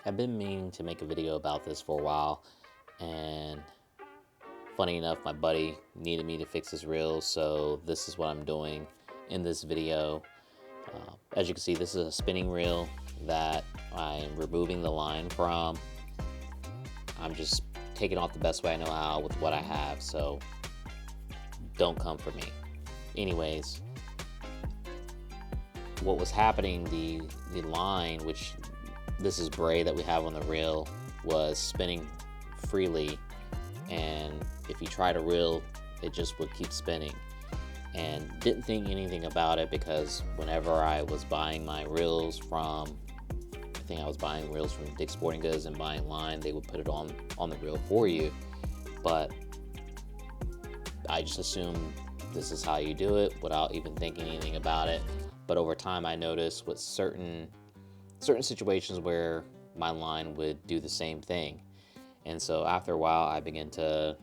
I've been meaning to make a video about this for a while, and funny enough, my buddy needed me to fix his reel, so this is what I'm doing in this video. As you can see, this is a spinning reel that I'm removing the line from. I'm just taking off the best way I know how with what I have, so don't come for me. Anyways, what was happening, the line, which this is braid that we have on the reel, was spinning freely, and if you try to reel, it just would keep spinning. And didn't think anything about it, because whenever I was buying my reels from, I think I was buying reels from Dick's Sporting Goods and buying line, they would put it on the reel for you. But I just assumed this is how you do it without even thinking anything about it. But over time, I noticed with certain situations where my line would do the same thing. And so after a while, I began to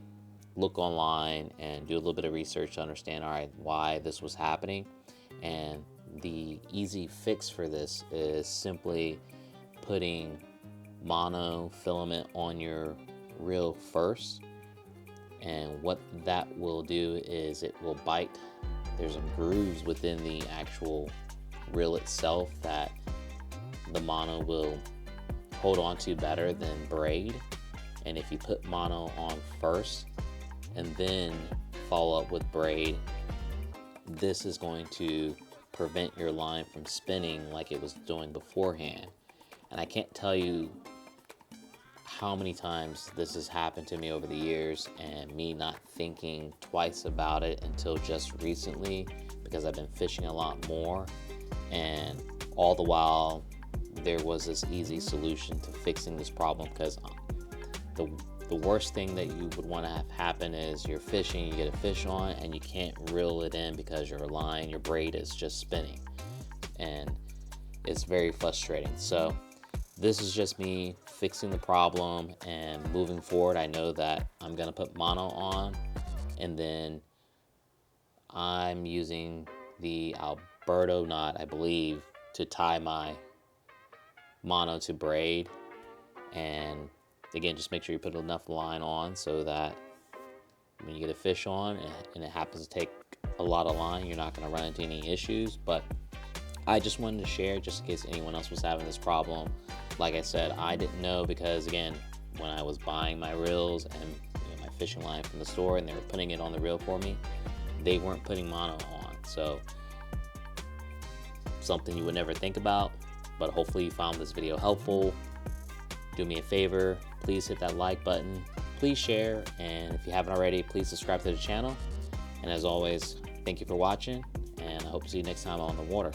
look online and do a little bit of research to understand, all right, why this was happening. And the easy fix for this is simply putting mono filament on your reel first. And what that will do is it will bite. There's some grooves within the actual reel itself that the mono will hold on to better than braid. And if you put mono on first and then follow up with braid, this is going to prevent your line from spinning like it was doing beforehand. And I can't tell you how many times this has happened to me over the years, and me not thinking twice about it until just recently, because I've been fishing a lot more, and all the while there was this easy solution to fixing this problem. Because the worst thing that you would want to have happen is you're fishing, you get a fish on, and you can't reel it in because your line, your braid is just spinning, and it's very frustrating. So this is just me fixing the problem, and moving forward, I know that I'm gonna put mono on, and then I'm using the Alberto knot, I believe, to tie my mono to braid. And again, just make sure you put enough line on so that when you get a fish on and it happens to take a lot of line, you're not going to run into any issues. But I just wanted to share, just in case anyone else was having this problem. Like I said, I didn't know, because again, when I was buying my reels and my fishing line from the store, and they were putting it on the reel for me, they weren't putting mono on. So something you would never think about. But hopefully you found this video helpful. Do me a favor, please hit that like button, please share, and if you haven't already, please subscribe to the channel. And as always, thank you for watching, and I hope to see you next time on the water.